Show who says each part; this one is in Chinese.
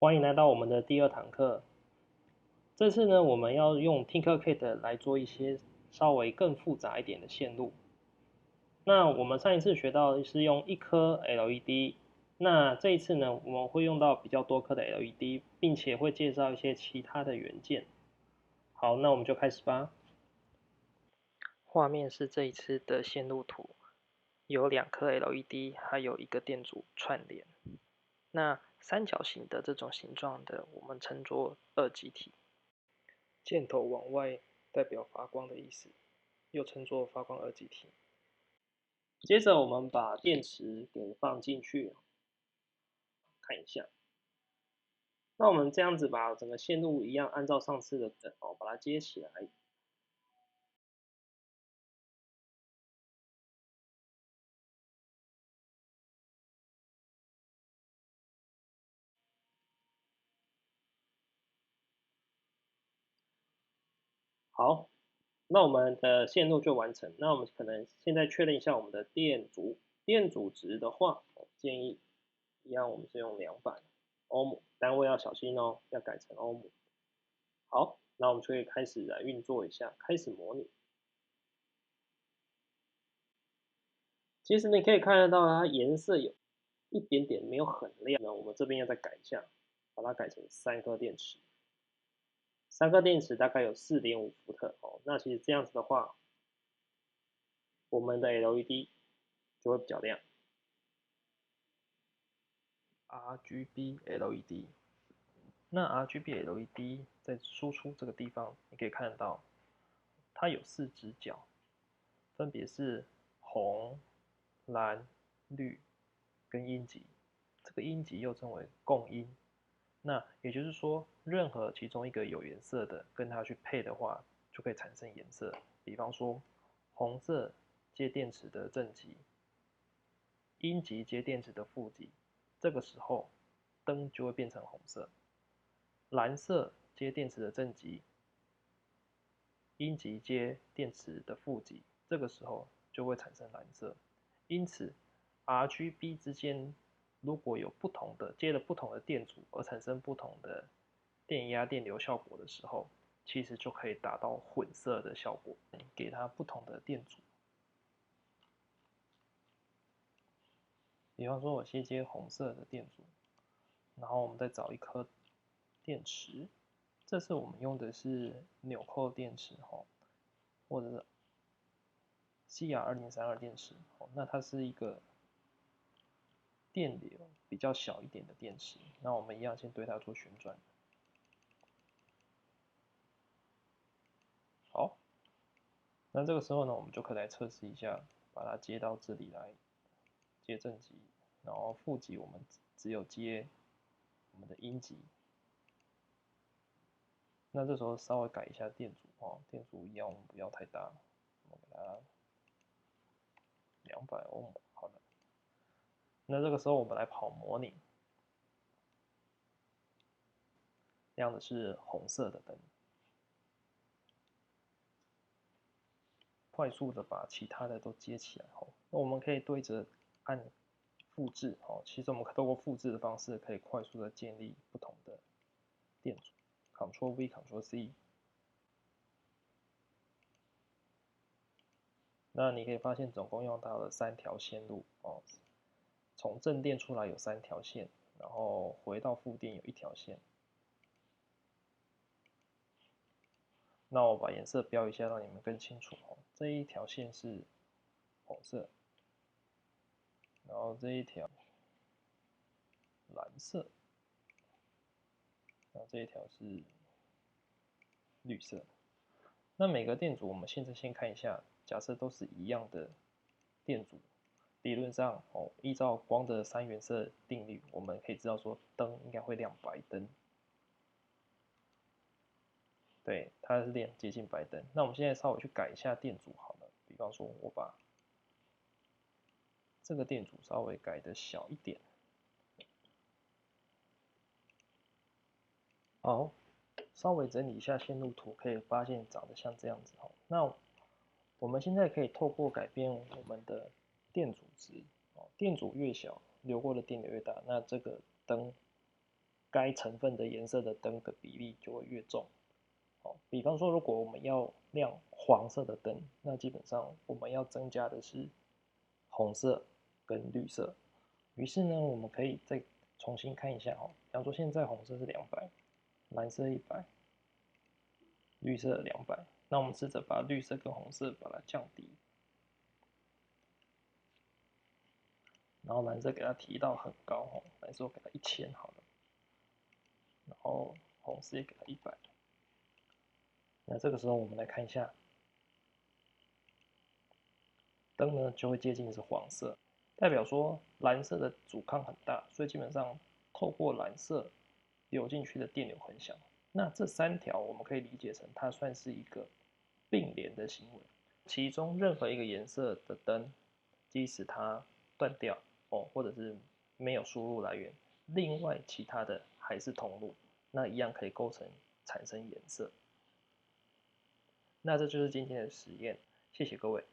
Speaker 1: 欢迎来到我们的第二堂课。这次呢，我们要用 Tinkercad 来做一些稍微更复杂一点的线路。那我们上一次学到的是用一颗 LED，那这一次呢，我们会用到比较多颗的 LED，并且会介绍一些其他的元件。好，那我们就开始吧。画面是这一次的线路图，有2颗 LED，还有一个电阻串联。那三角形的这种形状的，我们称作二极体。箭头往外代表发光的意思，又称作发光二极体。接着我们把电池给放进去，看一下。那我们这样子把整个线路一样，按照上次的把它接起来。好，那我们的线路就完成。那我们可能现在确认一下我们的电阻。电阻值的话，建议一样，我们是用200欧姆，单位要小心哦，要改成欧姆。好，那我们就可以开始来运作一下，开始模拟。其实你可以看得到它颜色有一点点没有很亮，那我们这边要再改一下，把它改成3颗电池。3颗电池大概有4.5伏特哦，那其实这样子的话，我们的 LED 就会比较亮。RGB LED，那 RGB LED 在输出这个地方，你可以看得到，它有4只角，分别是红、蓝、绿跟阴极。这个阴极又称为共阴。那也就是说，任何其中一个有颜色的，跟它去配的话，就可以产生颜色。比方说，红色接电池的正极，阴极接电池的负极，这个时候灯就会变成红色。蓝色接电池的正极，阴极接电池的负极，这个时候就会产生蓝色。因此，RGB 之间如果有不同的接了不同的电阻而产生不同的电压、电流效果的时候，其实就可以达到混色的效果。给它不同的电阻，比方说我先接红色的电阻，然后我们再找一颗电池。这次我们用的是纽扣电池或者是 CR2032电池，那它是一个电流比较小一点的电池。那我们一样先对它做旋转。好，那这个时候呢，我们就可以来测试一下，把它接到这里来，接正极，然后负极我们只有接我们的阴极。那这时候稍微改一下电阻电阻一样，我们不要太大，我们给它200欧姆，好的。那这个时候我们来跑模拟，亮的是红色的灯。快速的把其他的都接起来那我们可以对着按复制其实我们透过复制的方式，可以快速的建立不同的电阻。Ctrl V，Ctrl C。那你可以发现总共用到了3条线路从正电出来有3条线，然后回到负电有1条线。那我把颜色标一下，让你们更清楚这一条线是红色，然后这一条蓝色，然后这一条是绿色。那每个电阻我们现在先看一下，假设都是一样的电阻，理论上依照光的3原色定律，我们可以知道说灯应该会亮白灯。对，它是亮接近白灯。那我们现在稍微去改一下电阻好了，比方说我把这个电阻稍微改的小一点。好，稍微整理一下线路图，可以发现长得像这样子那我们现在可以透过改变我们的电阻值电阻越小，流过的电流越大，那这个灯该成分的颜色的灯的比例就会越重。比方说，如果我们要亮黄色的灯，那基本上我们要增加的是红色跟绿色。于是呢，我们可以再重新看一下比方说现在红色是200，蓝色100，绿色200。那我们试着把绿色跟红色把它降低，然后蓝色给它提到很高蓝色我给它1000好了，然后红色也给它100。那这个时候我们来看一下，灯呢就会接近是黄色，代表说蓝色的阻抗很大，所以基本上透过蓝色流进去的电流很小。那这3条我们可以理解成它算是一个并联的行为，其中任何一个颜色的灯，即使它断掉或者是没有输入来源，另外其他的还是同路，那一样可以产生颜色。那这就是今天的实验，谢谢各位。